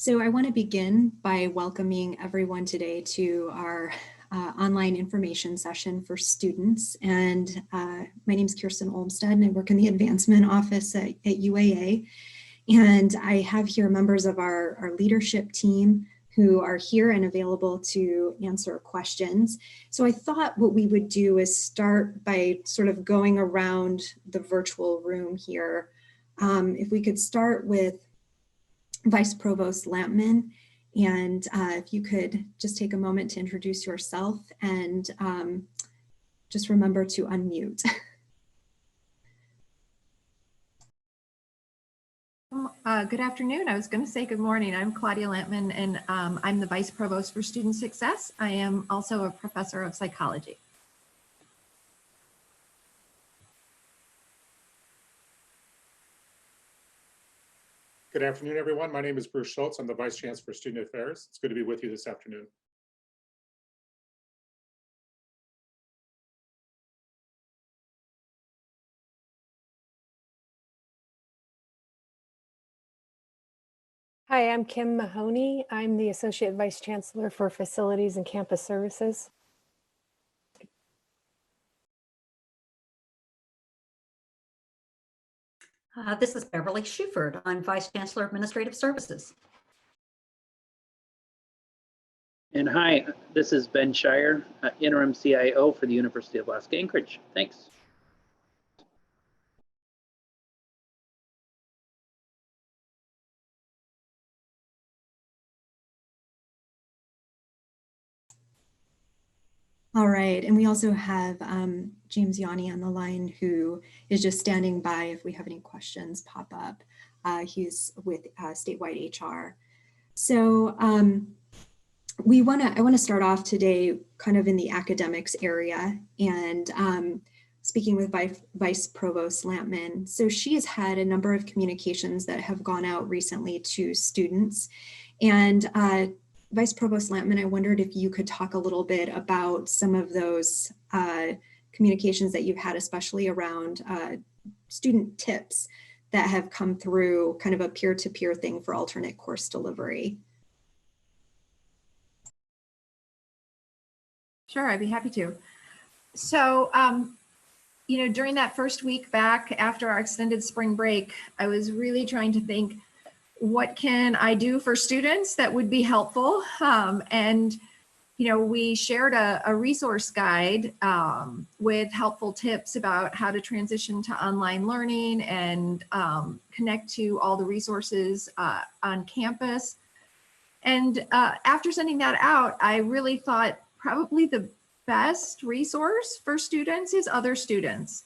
So I want to begin by welcoming everyone today to our online information session for students. And my name is Kirsten Olmstead, and I work in the advancement office at UAA. And I have here members of our leadership team who are here and available to answer questions. So I thought what we would do is start by sort of going around the virtual room here. If we could start with Vice Provost Lampman, and if you could just take a moment to introduce yourself and just remember to unmute. Good afternoon. I was going to say good morning. I'm Claudia Lampman, and I'm the Vice Provost for Student Success. I am also a professor of psychology. Good afternoon, everyone. My name is Bruce Schultz. I'm the Vice Chancellor for Student Affairs. It's good to be with you this afternoon. Hi, I'm Kim Mahoney. I'm the Associate Vice Chancellor for Facilities and Campus Services. This is Beverly Shuford. I'm Vice Chancellor Administrative Services. And hi, this is Ben Shire, Interim CIO for the University of Alaska Anchorage. Thanks. All right, and we also have James Yanni on the line, who is just standing by if we have any questions pop up. He's with statewide HR. So I want to start off today kind of in the academics area, and speaking with Vice Provost Lampman. So she has had a number of communications that have gone out recently to students, and Vice Provost Lampman, I wondered if you could talk a little bit about some of those communications that you've had, especially around student tips that have come through, kind of a peer-to-peer thing for alternate course delivery. Sure, I'd be happy to. So, you know, during that first week back after our extended spring break, I was really trying to think, what can I do for students that would be helpful? And, you know, we shared a resource guide with helpful tips about how to transition to online learning and connect to all the resources on campus. And after sending that out, I really thought probably the best resource for students is other students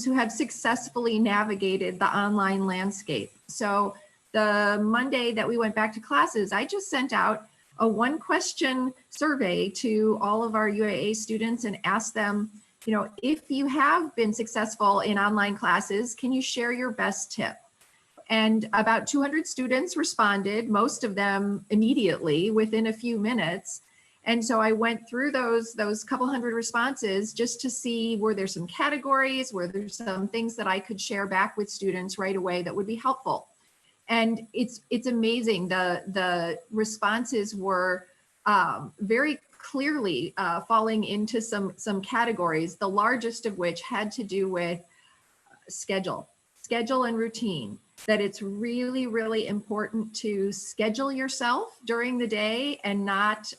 who have successfully navigated the online landscape. So the Monday that we went back to classes, I just sent out a 1-question survey to all of our UAA students and asked them, you know, if you have been successful in online classes, can you share your best tip? And about 200 students responded, most of them immediately within a few minutes. And so I went through those couple hundred responses just to see, were there some categories, were there some things that I could share back with students right away that would be helpful? And it's amazing. The responses were very clearly falling into some categories, the largest of which had to do with schedule and routine, that it's really, really important to schedule yourself during the day and not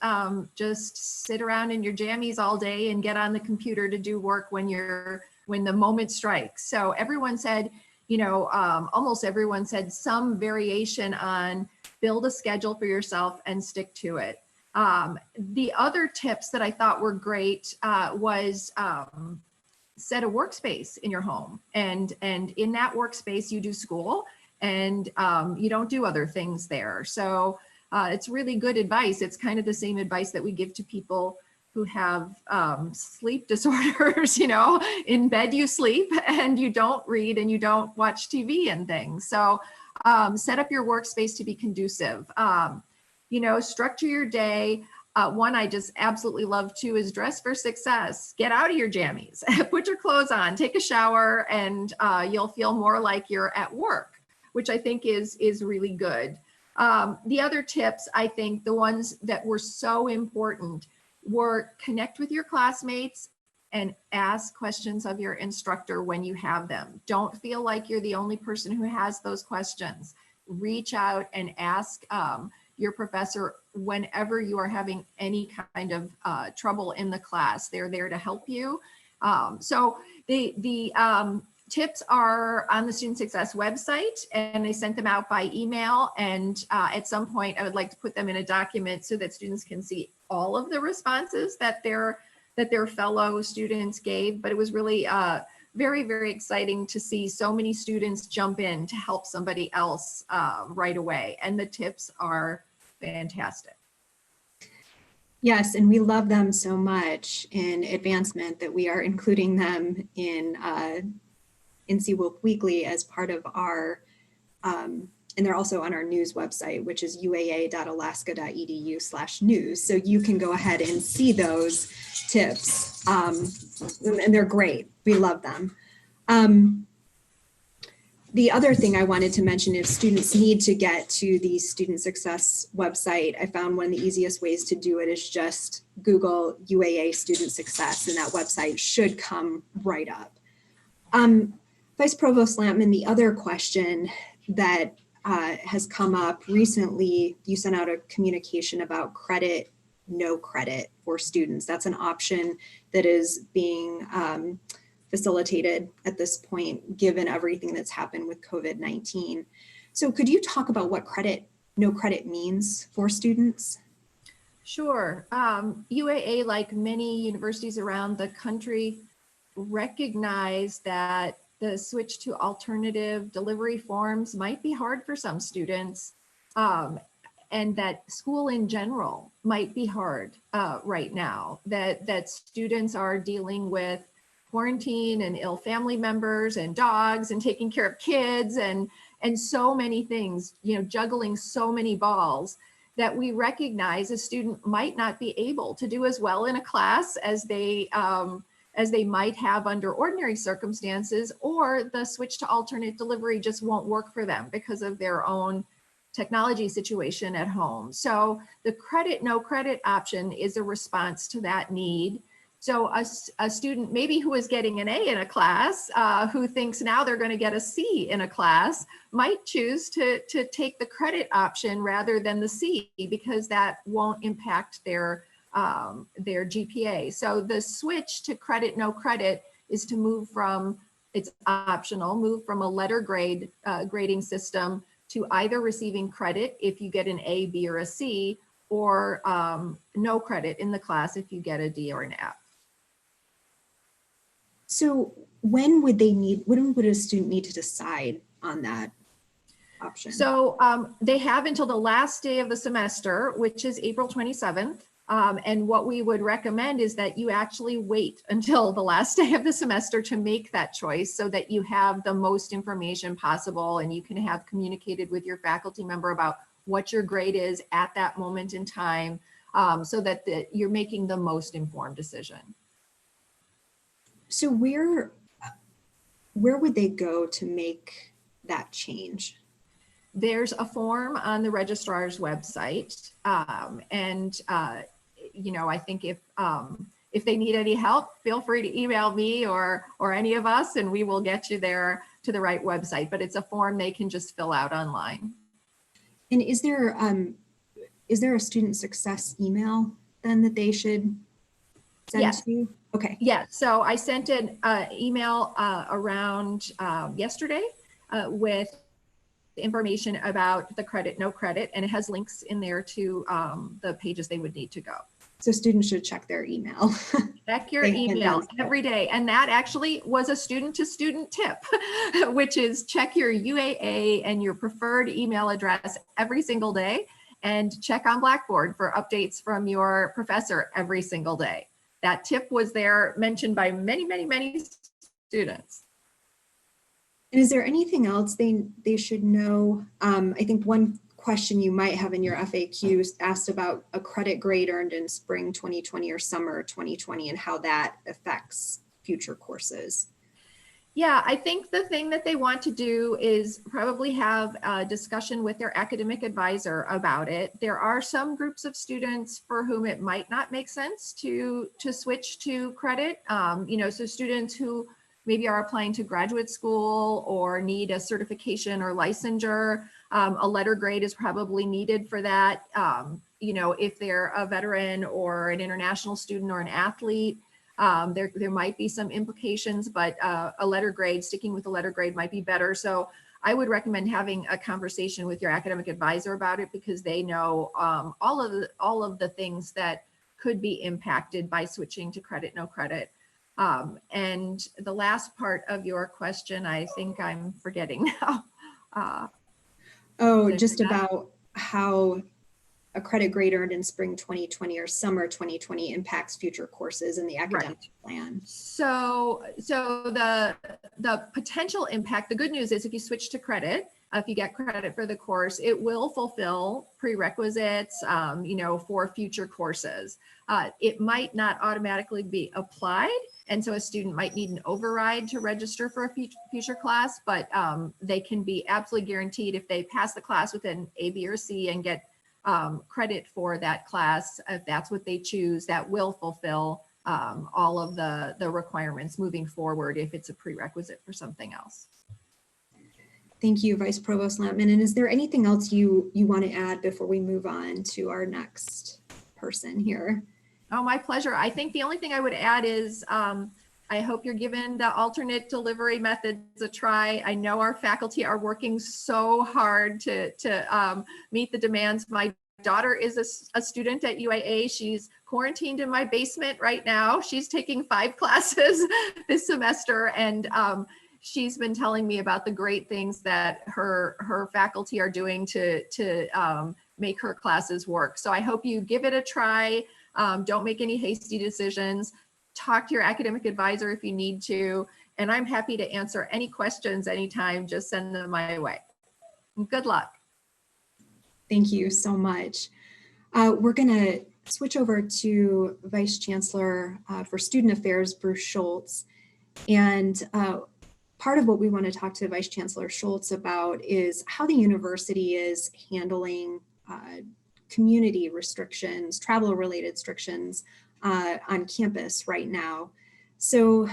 just sit around in your jammies all day and get on the computer to do work when the moment strikes. So everyone said, you know, almost everyone said some variation on build a schedule for yourself and stick to it. The other tips that I thought were great was set a workspace in your home. And in that workspace, you do school and you don't do other things there. So it's really good advice. It's kind of the same advice that we give to people who have sleep disorders. You know, in bed you sleep and you don't read and you don't watch TV and things. So set up your workspace to be conducive. You know, structure your day. One I just absolutely love too is dress for success. Get out of your jammies, put your clothes on, take a shower, and you'll feel more like you're at work, which I think is really good. The other tips, I think the ones that were so important were connect with your classmates and ask questions of your instructor when you have them. Don't feel like you're the only person who has those questions. Reach out and ask your professor whenever you are having any kind of trouble in the class. They're there to help you. So the tips are on the Student Success website, and I sent them out by email. And at some point, I would like to put them in a document so that students can see all of the responses that their fellow students gave. But it was really very, very exciting to see so many students jump in to help somebody else right away. And the tips are fantastic. Yes, and we love them so much in advancement that we are including them in NC Weekly as part of our, and they're also on our news website, which is uaa.alaska.edu/news. So you can go ahead and see those tips, and they're great. We love them. The other thing I wanted to mention, if students need to get to the Student Success website, I found one of the easiest ways to do it is just Google UAA Student Success, and that website should come right up. Vice Provost Lampman, the other question that has come up recently, you sent out a communication about credit, no credit for students. That's an option that is being facilitated at this point, given everything that's happened with COVID-19. So could you talk about what credit, no credit means for students? Sure. UAA, like many universities around the country, recognize that the switch to alternative delivery forms might be hard for some students, and that school in general might be hard right now, that students are dealing with quarantine and ill family members and dogs and taking care of kids and so many things, juggling so many balls, that we recognize a student might not be able to do as well in a class as they might have under ordinary circumstances, or the switch to alternate delivery just won't work for them because of their own technology situation at home. So the credit, no credit option is a response to that need. So a student maybe who is getting an A in a class, who thinks now they're going to get a C in a class, might choose to take the credit option rather than the C, because that won't impact their GPA. So the switch to credit, no credit is to move from, it's optional, move from a letter grade grading system to either receiving credit if you get an A, B, or a C, or no credit in the class if you get a D or an F. So when would a student need to decide on that option? So they have until the last day of the semester, which is April 27th. And what we would recommend is that you actually wait until the last day of the semester to make that choice, so that you have the most information possible and you can have communicated with your faculty member about what your grade is at that moment in time, so that you're making the most informed decision. So where would they go to make that change? There's a form on the registrar's website, and I think if they need any help, feel free to email me or any of us, and we will get you there to the right website. But it's a form they can just fill out online. And is there a student success email then that they should send Yes. to? Okay. Yeah, so I sent an email around yesterday with information about the credit, no credit, and it has links in there to the pages they would need to go. So students should check their email. Check your email every day. And that actually was a student to student tip, which is check your UAA and your preferred email address every single day, and check on Blackboard for updates from your professor every single day. That tip was there, mentioned by many, many, many students. And is there anything else they should know? I think one question you might have in your FAQs asked about a credit grade earned in spring 2020 or summer 2020 and how that affects future courses. Yeah, I think the thing that they want to do is probably have a discussion with their academic advisor about it. There are some groups of students for whom it might not make sense to switch to credit. So students who maybe are applying to graduate school or need a certification or licensure, a letter grade is probably needed for that. If they're a veteran or an international student or an athlete, there might be some implications, but a letter grade, sticking with a letter grade might be better. So I would recommend having a conversation with your academic advisor about it, because they know all of the things that could be impacted by switching to credit, no credit. And the last part of your question, I think I'm forgetting now. Just about how a credit grade earned in spring 2020 or summer 2020 impacts future courses in the academic plan. So the potential impact, the good news is if you switch to credit, if you get credit for the course, it will fulfill prerequisites, for future courses. It might not automatically be applied, and so a student might need an override to register for a future class, but they can be absolutely guaranteed if they pass the class with an A, B, or C and get credit for that class, if that's what they choose, that will fulfill all of the requirements moving forward if it's a prerequisite for something else. Thank you, Vice Provost Lampman. And is there anything else you want to add before we move on to our next person here? Oh, my pleasure. I think the only thing I would add is I hope you're giving the alternate delivery methods a try. I know our faculty are working so hard to meet the demands. My daughter is a student at UAA. She's quarantined in my basement right now. She's taking 5 classes this semester, and she's been telling me about the great things that her faculty are doing to make her classes work. So I hope you give it a try. Don't make any hasty decisions. Talk to your academic advisor if you need to, and I'm happy to answer any questions anytime. Just send them my way. Good luck. Thank you so much. We're going to switch over to Vice Chancellor for Student Affairs, Bruce Schultz. And part of what we want to talk to Vice Chancellor Schultz about is how the university is handling community restrictions, travel-related restrictions on campus right now. So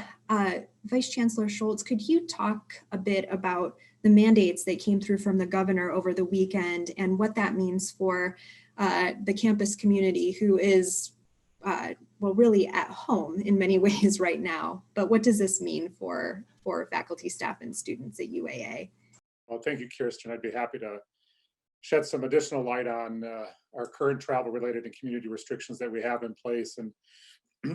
Vice Chancellor Schultz, could you talk a bit about the mandates that came through from the governor over the weekend and what that means for the campus community, who is, really at home in many ways right now, but what does this mean for faculty, staff, and students at UAA? Well, thank you, Kirsten. I'd be happy to shed some additional light on our current travel-related and community restrictions that we have in place. And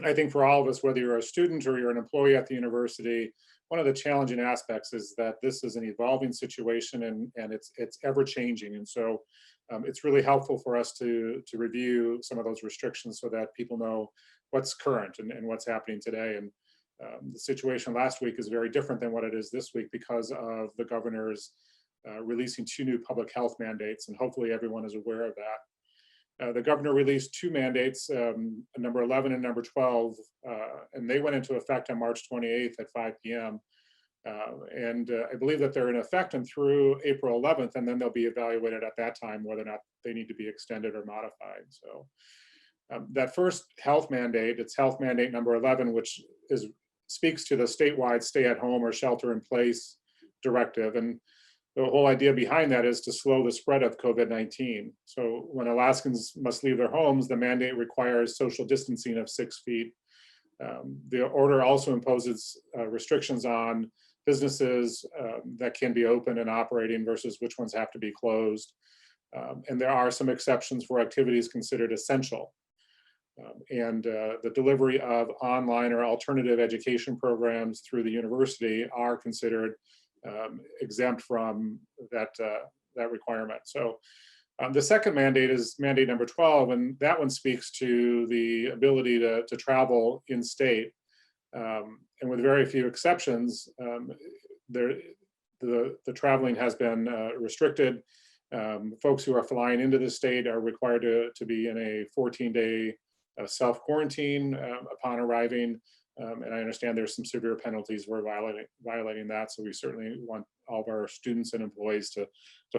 I think for all of us, whether you're a student or you're an employee at the university, one of the challenging aspects is that this is an evolving situation, and it's ever changing. And so it's really helpful for us to review some of those restrictions so that people know what's current and what's happening today. And the situation last week is very different than what it is this week because of the governor's releasing 2 new public health mandates, and hopefully everyone is aware of that. The governor released 2 mandates, number 11 and number 12, and they went into effect on March 28th at 5 p.m. I believe that they're in effect and through April 11th, and then they'll be evaluated at that time whether or not they need to be extended or modified. So that first health mandate, it's health mandate number 11, which speaks to the statewide stay-at-home or shelter-in-place directive. And the whole idea behind that is to slow the spread of COVID-19. So when Alaskans must leave their homes, the mandate requires social distancing of 6 feet. The order also imposes restrictions on businesses that can be open and operating versus which ones have to be closed. And there are some exceptions for activities considered essential. The delivery of online or alternative education programs through the university are considered exempt from that requirement. So the second mandate is mandate number 12, and that one speaks to the ability to travel in state. And with very few exceptions, the traveling has been restricted. Folks who are flying into the state are required to be in a 14-day self-quarantine upon arriving. And I understand there's some severe penalties for violating that. So we certainly want all of our students and employees to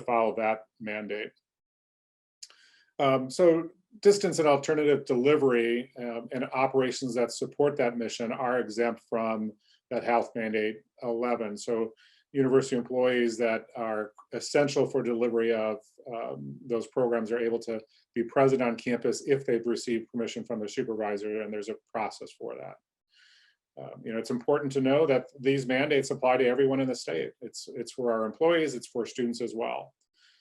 follow that mandate. So distance and alternative delivery and operations that support that mission are exempt from that health mandate 11. So university employees that are essential for delivery of those programs are able to be present on campus if they've received permission from their supervisor, and there's a process for that. You know, it's important to know that these mandates apply to everyone in the state. It's for our employees, it's for students as well.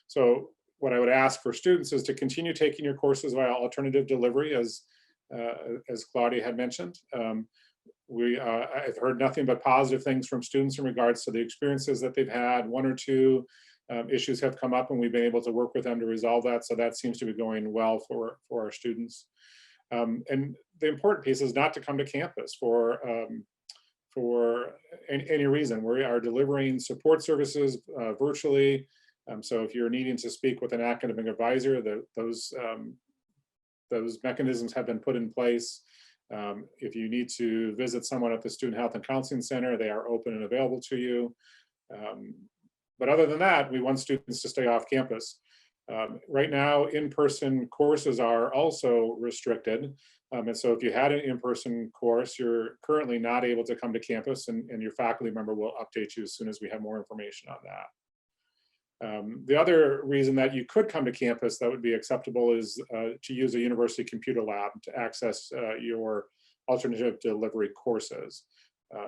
So what I would ask for students is to continue taking your courses via alternative delivery, as Claudia had mentioned. I've heard nothing but positive things from students in regards to the experiences that they've had. One or two issues have come up and we've been able to work with them to resolve that. So that seems to be going well for our students. And the important piece is not to come to campus for any reason. We are delivering support services virtually. So if you're needing to speak with an academic advisor, those mechanisms have been put in place. If you need to visit someone at the Student Health and Counseling Center, they are open and available to you. But other than that, we want students to stay off campus. Right now, in-person courses are also restricted. And so if you had an in-person course, you're currently not able to come to campus, and your faculty member will update you as soon as we have more information on that. The other reason that you could come to campus that would be acceptable is to use a university computer lab to access your alternative delivery courses.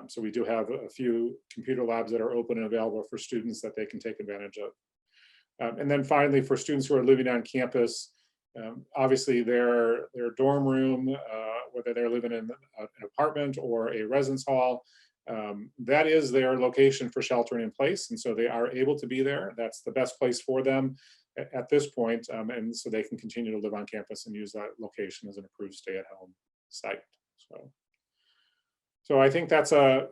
So we do have a few computer labs that are open and available for students that they can take advantage of. And then finally, for students who are living on campus, obviously their dorm room, whether they're living in an apartment or a residence hall, that is their location for sheltering in place. And so they are able to be there. That's the best place for them at this point. And so they can continue to live on campus and use that location as an approved stay-at-home site. So I think that's a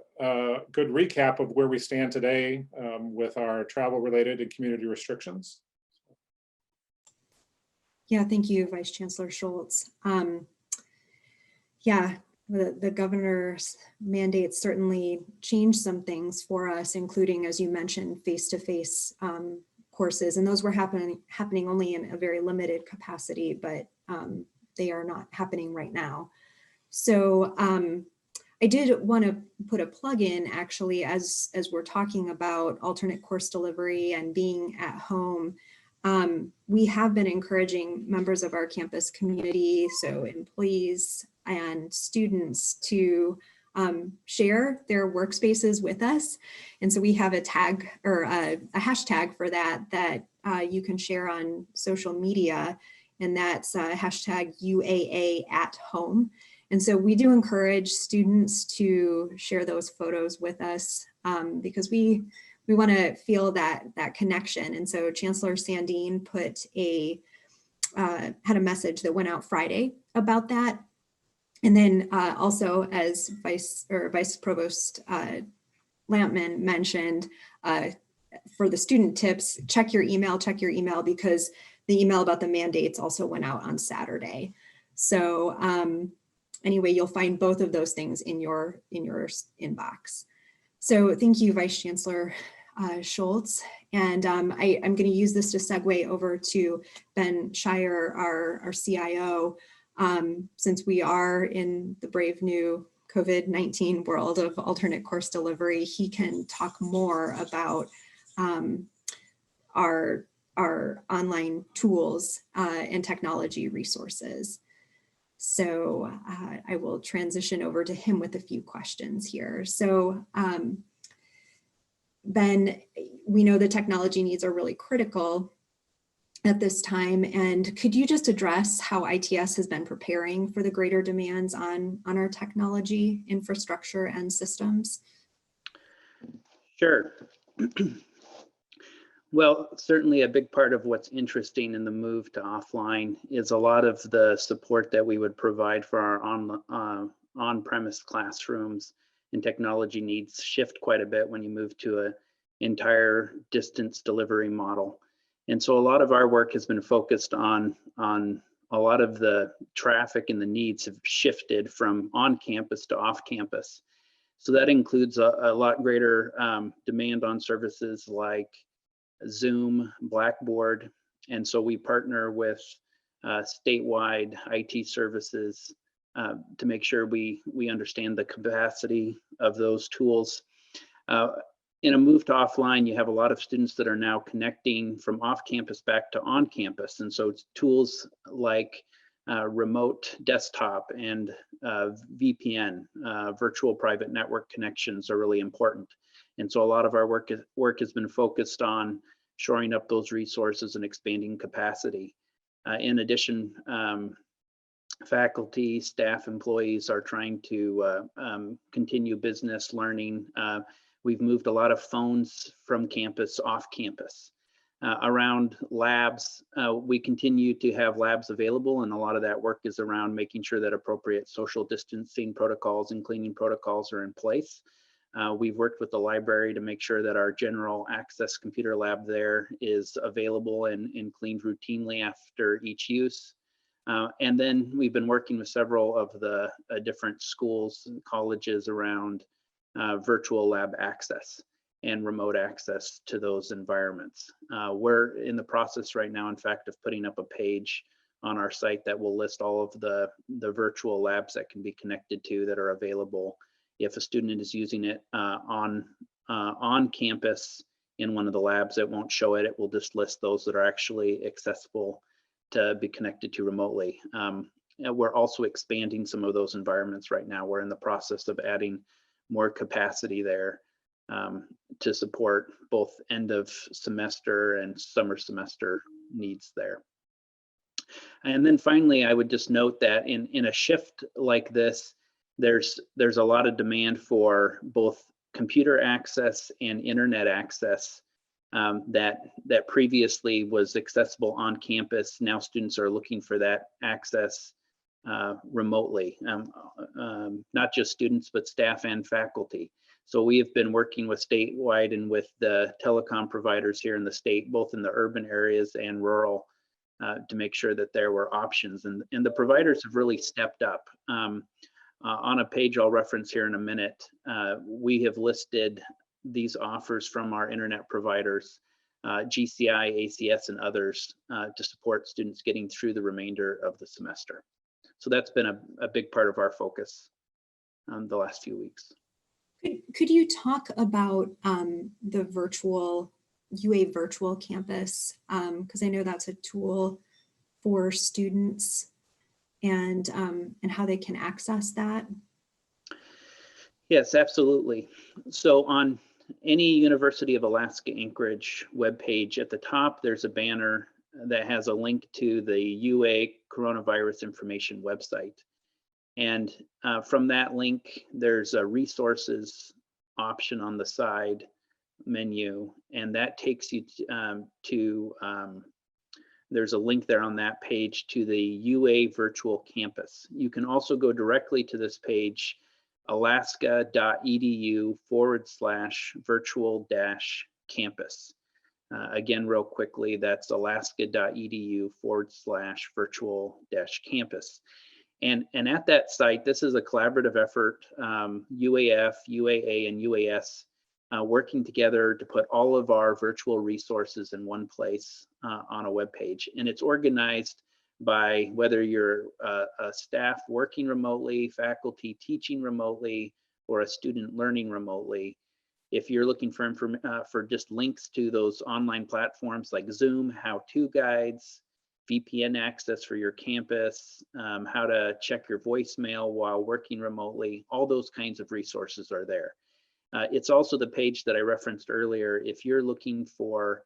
good recap of where we stand today with our travel-related and community restrictions. Yeah, thank you, Vice Chancellor Schultz. Yeah, the governor's mandates certainly changed some things for us, including, as you mentioned, face-to-face courses, and those were happening only in a very limited capacity, but they are not happening right now. So I did want to put a plug in, actually, as we're talking about alternate course delivery and being at home. We have been encouraging members of our campus community, so employees and students, to share their workspaces with us. And so we have a tag or a hashtag for that you can share on social media, and that's hashtag UAA at home. And so we do encourage students to share those photos with us because we want to feel that connection. And so Chancellor Sandine had a message that went out Friday about that. And then also, as Vice Provost Lampman mentioned, for the student tips, check your email, because the email about the mandates also went out on Saturday. So anyway, you'll find both of those things in your inbox. So thank you, Vice Chancellor Schultz. And I'm going to use this to segue over to Ben Shire, our CIO. Since we are in the brave new COVID-19 world of alternate course delivery, he can talk more about our online tools and technology resources. So I will transition over to him with a few questions here. So Ben, we know the technology needs are really critical at this time, and could you just address how ITS has been preparing for the greater demands on our technology infrastructure and systems? Sure. Well, certainly a big part of what's interesting in the move to offline is a lot of the support that we would provide for our on-premise classrooms and technology needs shift quite a bit when you move to an entire distance delivery model. And so a lot of our work has been focused on a lot of the traffic and the needs have shifted from on campus to off campus. So that includes a lot greater demand on services like Zoom, Blackboard. And so we partner with statewide IT services to make sure we understand the capacity of those tools. In a move to offline, you have a lot of students that are now connecting from off campus back to on campus. And so tools like remote desktop and VPN, virtual private network connections, are really important. And so a lot of our work has been focused on shoring up those resources and expanding capacity. In addition, faculty, staff, employees are trying to continue business learning. We've moved a lot of phones from campus off campus. Around labs, we continue to have labs available, and a lot of that work is around making sure that appropriate social distancing protocols and cleaning protocols are in place. We've worked with the library to make sure that our general access computer lab there is available and cleaned routinely after each use. And then we've been working with several of the different schools and colleges around virtual lab access and remote access to those environments. We're in the process right now, in fact, of putting up a page on our site that will list all of the virtual labs that can be connected to that are available. If a student is using it on campus in one of the labs, it won't show it. It will just list those that are actually accessible to be connected to remotely. We're also expanding some of those environments right now. We're in the process of adding more capacity there to support both end of semester and summer semester needs there. And then finally, I would just note that in a shift like this, there's a lot of demand for both computer access and internet access that previously was accessible on campus. Now students are looking for that access remotely, not just students, but staff and faculty. So we have been working with statewide and with the telecom providers here in the state, both in the urban areas and rural, to make sure that there were options. And the providers have really stepped up. On a page I'll reference here in a minute, we have listed these offers from our internet providers, GCI, ACS, and others, to support students getting through the remainder of the semester. So that's been a big part of our focus the last few weeks. Could you talk about the virtual UA virtual campus? Because I know that's a tool for students and how they can access that. Yes, absolutely. So on any University of Alaska Anchorage webpage, at the top, there's a banner that has a link to the UA coronavirus information website. And from that link, there's a resources option on the side menu, and that takes you to there's a link there on that page to the UA virtual campus. You can also go directly to this page, alaska.edu/virtual-campus. Again, real quickly, that's alaska.edu/virtual-campus. And at that site, this is a collaborative effort, UAF, UAA, and UAS working together to put all of our virtual resources in one place on a web page. And it's organized by whether you're a staff working remotely, faculty teaching remotely, or a student learning remotely. If you're looking for just links to those online platforms like Zoom, how-to guides, VPN access for your campus, how to check your voicemail while working remotely, all those kinds of resources are there. It's also the page that I referenced earlier. If you're looking for,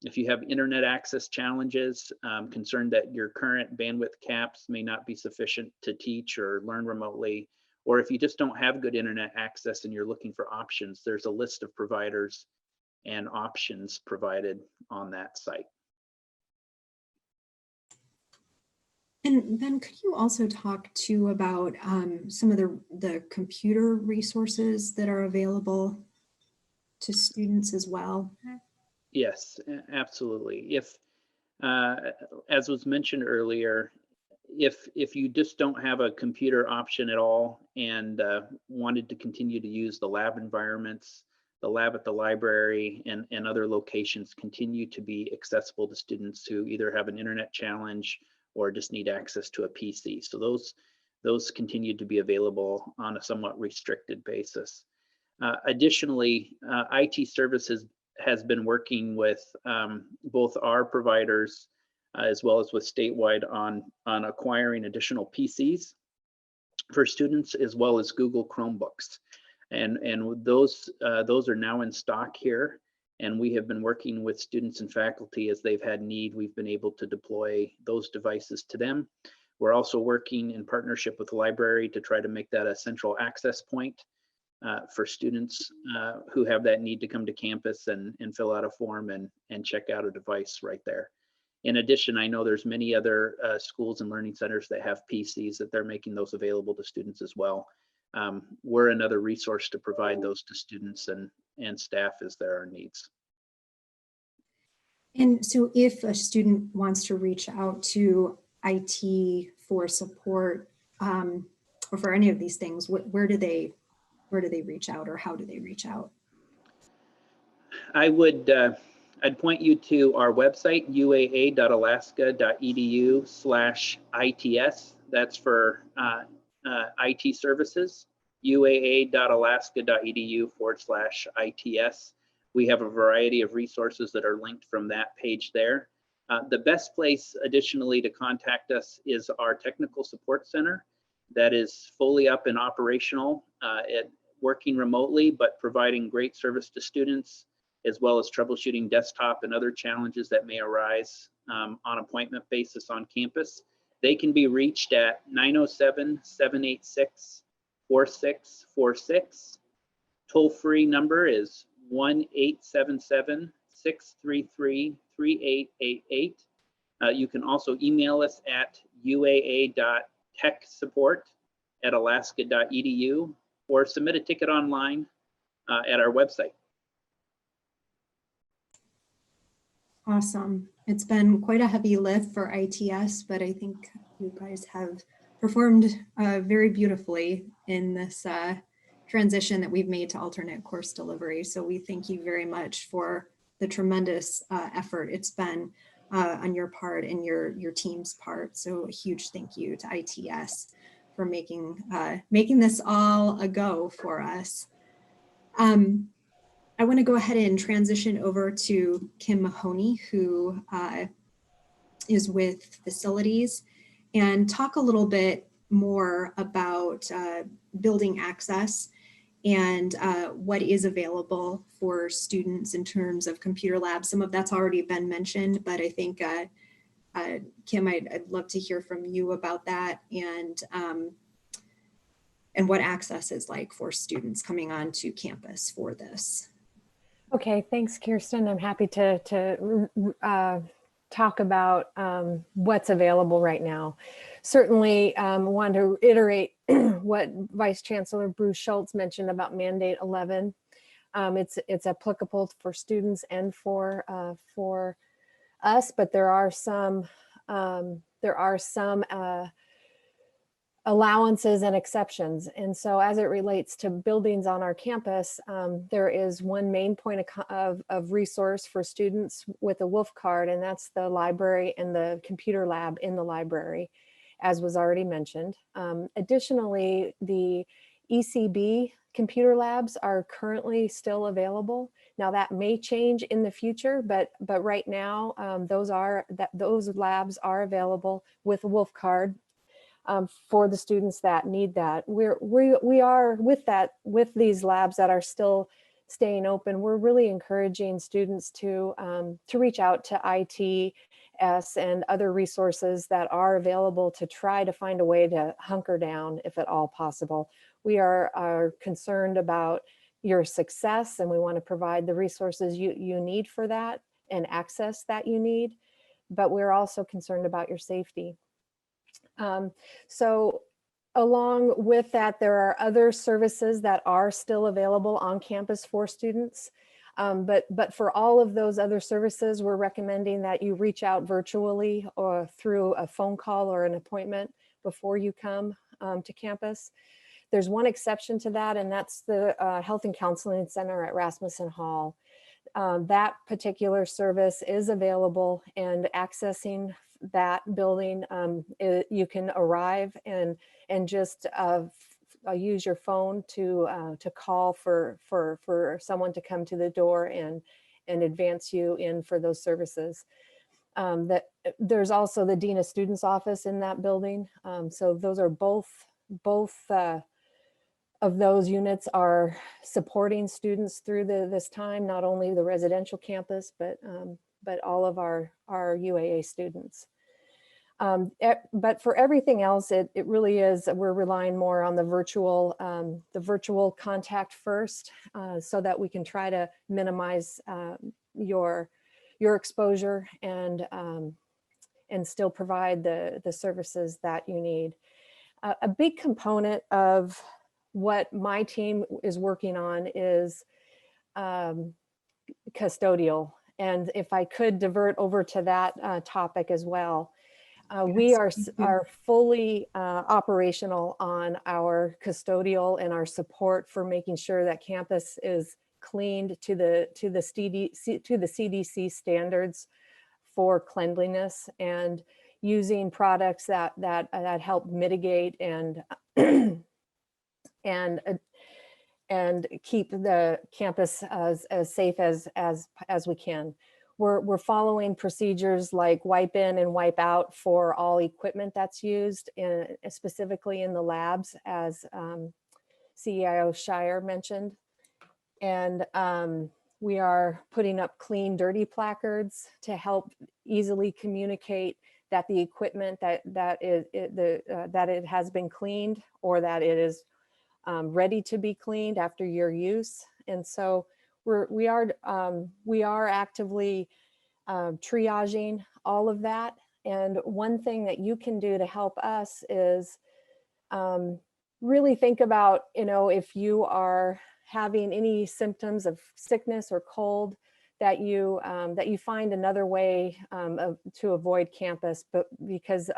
if you have internet access challenges, concerned that your current bandwidth caps may not be sufficient to teach or learn remotely, or if you just don't have good internet access and you're looking for options, there's a list of providers and options provided on that site. And then could you also talk too about some of the computer resources that are available to students as well? Yes, absolutely. If As was mentioned earlier, if you just don't have a computer option at all and wanted to continue to use the lab environments, the lab at the library and other locations continue to be accessible to students who either have an internet challenge or just need access to a PC. So those continue to be available on a somewhat restricted basis. Additionally, IT services has been working with both our providers as well as with statewide on acquiring additional PCs for students, as well as Google Chromebooks. And those are now in stock here. And we have been working with students and faculty as they've had need. We've been able to deploy those devices to them. We're also working in partnership with the library to try to make that a central access point for students who have that need to come to campus and fill out a form and check out a device right there. In addition, I know there's many other schools and learning centers that have PCs that they're making those available to students as well. We're another resource to provide those to students and staff as there are needs. And so if a student wants to reach out to IT for support or for any of these things, where do they reach out, or how do they reach out? I'd point you to our website, uaa.alaska.edu/ITS. That's for IT services, uaa.alaska.edu/ITS. We have a variety of resources that are linked from that page there. The best place additionally to contact us is our technical support center that is fully up and operational, working remotely, but providing great service to students, as well as troubleshooting desktop and other challenges that may arise on appointment basis on campus. They can be reached at 907-786-4646. Toll-free number is 1-877-633-3888. You can also email us at uaa.techsupport@alaska.edu or submit a ticket online at our website. Awesome. It's been quite a heavy lift for ITS, but I think you guys have performed very beautifully in this transition that we've made to alternate course delivery. So we thank you very much for the tremendous effort it's been on your part and your team's part. So a huge thank you to ITS for making this all a go for us. I want to go ahead and transition over to Kim Mahoney, who is with Facilities, and talk a little bit more about building access and what is available for students in terms of computer labs. Some of that's already been mentioned, but I think, Kim, I'd love to hear from you about that and what access is like for students coming onto campus for this. Okay, thanks, Kirsten. I'm happy to talk about what's available right now. Certainly want to reiterate what Vice Chancellor Bruce Schultz mentioned about Mandate 11. It's applicable for students and for us, but there are some allowances and exceptions. And so as it relates to buildings on our campus, there is one main point of resource for students with a Wolf card, and that's the library and the computer lab in the library, as was already mentioned. Additionally, the ECB computer labs are currently still available. Now that may change in the future, but right now those labs are available with a Wolf card. For the students that need that. We are with these labs that are still staying open. We're really encouraging students to reach out to ITS and other resources that are available to try to find a way to hunker down if at all possible. We are concerned about your success, and we want to provide the resources you need for that and access that you need, but we're also concerned about your safety. So along with that, there are other services that are still available on campus for students. But for all of those other services, we're recommending that you reach out virtually or through a phone call or an appointment before you come to campus. There's one exception to that, and that's the Health and Counseling Center at Rasmussen Hall. That particular service is available, and accessing that building, you can arrive and just use your phone to call for someone to come to the door and advance you in for those services. There's also the Dean of Students office in that building. So those are both of those units are supporting students through this time, not only the residential campus, but all of our UAA students. But for everything else, it really is, we're relying more on the virtual contact first, so that we can try to minimize your exposure and still provide the services that you need. A big component of what my team is working on is custodial. And if I could divert over to that topic as well. We are fully operational on our custodial and our support for making sure that campus is cleaned to the CDC standards for cleanliness, and using products that help mitigate and keep the campus as safe as we can. We're following procedures like wipe in and wipe out for all equipment that's used, specifically in the labs, as CEIO Shire mentioned. And we are putting up clean, dirty placards to help easily communicate that the equipment that it has been cleaned, or that it is ready to be cleaned after your use. And so we are actively triaging all of that. And one thing that you can do to help us is really think about, if you are having any symptoms of sickness or cold, that you find another way to avoid campus, but because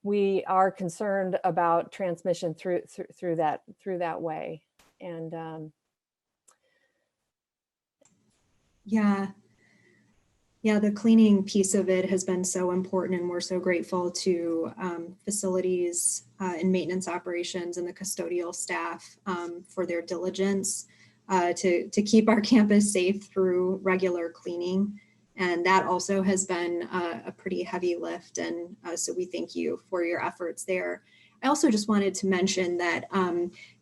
we are concerned about transmission through that way. And Yeah, the cleaning piece of it has been so important, and we're so grateful to facilities and maintenance operations and the custodial staff for their diligence to keep our campus safe through regular cleaning. And that also has been a pretty heavy lift, and so we thank you for your efforts there. I also just wanted to mention that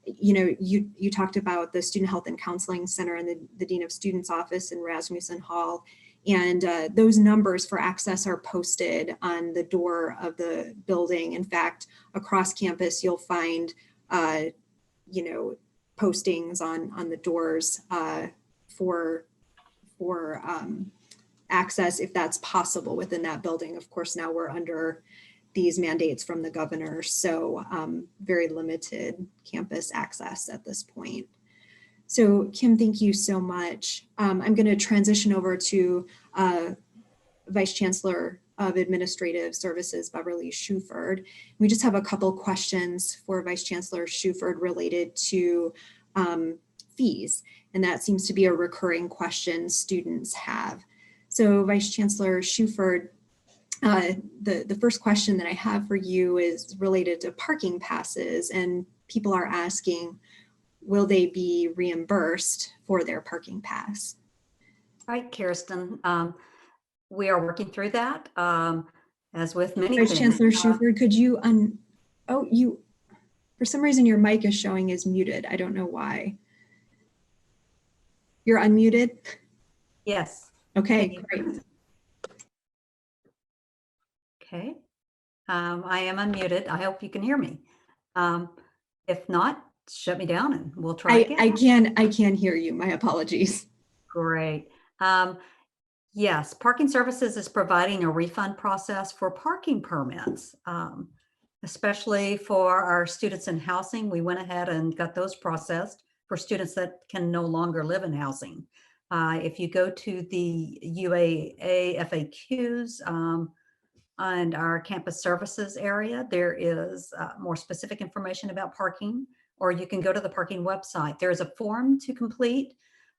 you talked about the Student Health and Counseling Center and the Dean of Students office in Rasmussen Hall. And those numbers for access are posted on the door of the building. In fact, across campus, you'll find, postings on the doors for access, if that's possible within that building. Of course, now we're under these mandates from the governor, so very limited campus access at this point. So Kim, thank you so much. I'm going to transition over to Vice Chancellor of Administrative Services, Beverly Shuford. We just have a couple questions for Vice Chancellor Shuford related to fees, and that seems to be a recurring question students have. So Vice Chancellor Shuford, the first question that I have for you is related to parking passes, and people are asking, will they be reimbursed for their parking pass? Right, Kirsten. We are working through that, as with many Vice things. Chancellor Shuford, could you for some reason your mic is showing as muted. I don't know why. You're unmuted? Yes. Okay, great. Okay. I am unmuted. I hope you can hear me. If not, shut me down and we'll try again. I can hear you. My apologies. Great. Yes, Parking Services is providing a refund process for parking permits, especially for our students in housing. We went ahead and got those processed for students that can no longer live in housing. If you go to the UAA FAQs and our campus services area, there is more specific information about parking, or you can go to the parking website. There's a form to complete.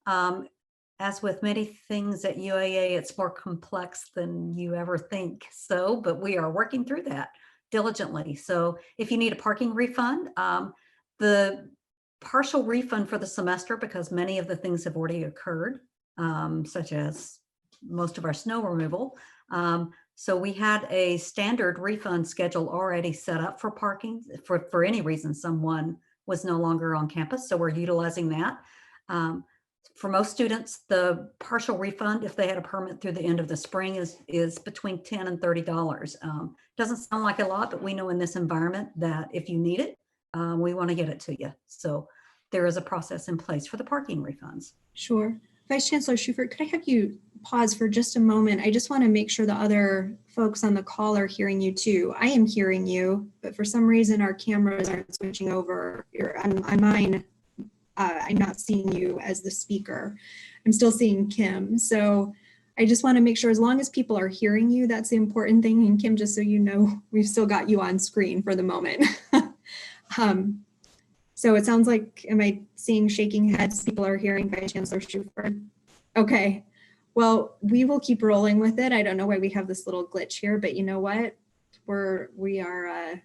As with many things at UAA, it's more complex than you ever think. So, but we are working through that diligently. So if you need a parking refund, the partial refund for the semester, because many of the things have already occurred, such as most of our snow removal. So we had a standard refund schedule already set up for parking for any reason someone was no longer on campus. So we're utilizing that. For most students, the partial refund, if they had a permit through the end of the spring, is between $10 and $30. Doesn't sound like a lot, but we know in this environment that if you need it, we want to get it to you. So there is a process in place for the parking refunds. Sure. Vice Chancellor Schufert, could I have you pause for just a moment? I just want to make sure the other folks on the call are hearing you too. I am hearing you, but for some reason our cameras aren't switching over. On mine, I'm not seeing you as the speaker. I'm still seeing Kim. So I just want to make sure as long as people are hearing you, that's the important thing. And Kim, just so you know, we've still got you on screen for the moment. So it sounds like, am I seeing shaking heads? People are hearing Vice Chancellor Schufert. Okay, well, we will keep rolling with it. I don't know why we have this little glitch here, but you know what? CBOLs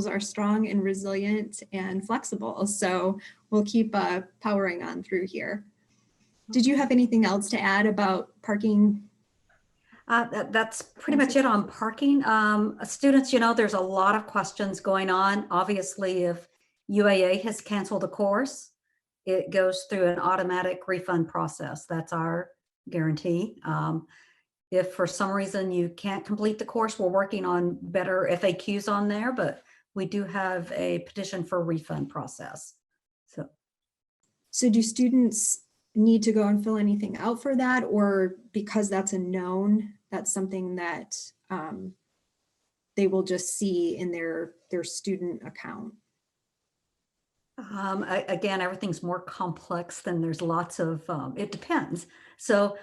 are strong and resilient and flexible. So we'll keep powering on through here. Did you have anything else to add about parking? That's pretty much it on parking. Students, there's a lot of questions going on. Obviously, if UAA has canceled a course, it goes through an automatic refund process. That's our guarantee. If for some reason you can't complete the course, we're working on better FAQs on there, but we do have a petition for refund process. So do students need to go and fill anything out for that, or because that's a known, that's something that they will just see in their student account? Again, everything's more complex than there's lots of, it depends. So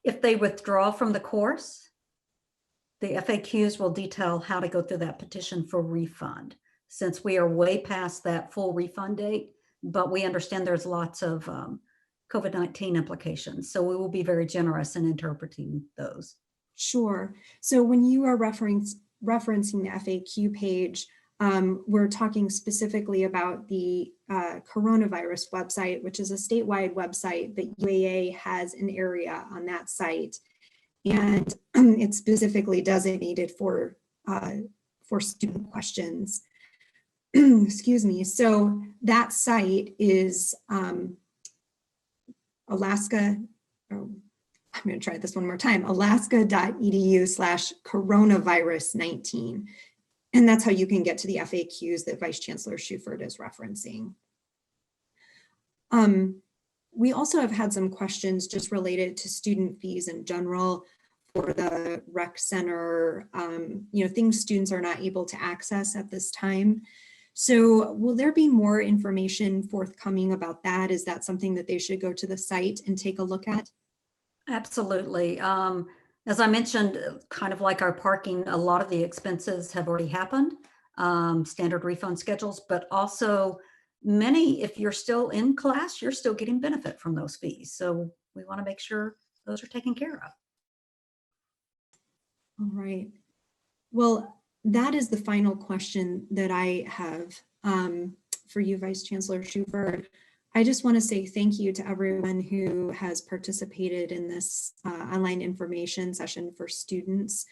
if they withdraw from the course, the FAQs will detail how to go through that petition for refund, since we are way past that full refund date, but we understand there's lots of COVID-19 implications. So we will be very generous in interpreting those. Sure. So when you are referencing the FAQ page, we're talking specifically about the coronavirus website, which is a statewide website that UAA has an area on that site. And it's specifically designated for student questions. Excuse me. So that site is Alaska, I'm going to try this one more time, alaska.edu/coronavirus19. And that's how you can get to the FAQs that Vice Chancellor Schufert is referencing. We also have had some questions just related to student fees in general for the rec center, things students are not able to access at this time. So will there be more information forthcoming about that? Is that something that they should go to the site and take a look at? Absolutely. As I mentioned, kind of like our parking, a lot of the expenses have already happened, standard refund schedules, but also many, if you're still in class, you're still getting benefit from those fees. So we want to make sure those are taken care of. All right. Well, that is the final question that I have for you, Vice Chancellor Schufert. I just want to say thank you to everyone who has participated in this online information session for students.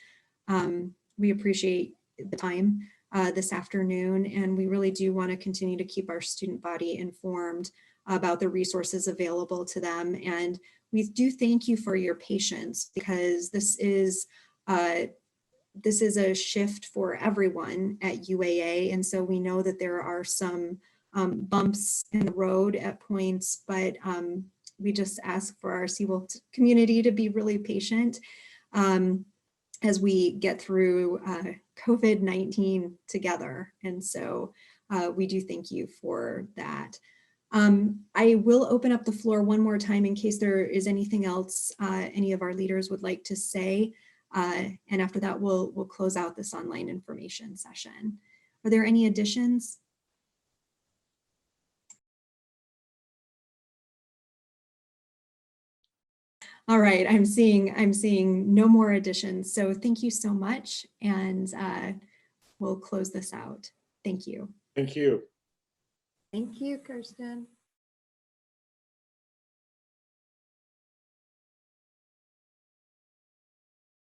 We appreciate the time this afternoon, and we really do want to continue to keep our student body informed about the resources available to them. And we do thank you for your patience, because this is a shift for everyone at UAA. And so we know that there are some bumps in the road at points, but we just ask for our CBOL community to be really patient as we get through COVID-19 together. And so we do thank you for that. I will open up the floor one more time in case there is anything else any of our leaders would like to say. And after that, we'll close out this online information session. Are there any additions? All right, I'm seeing no more additions. So thank you so much, and we'll close this out. Thank you. Thank you. Thank you, Kirsten.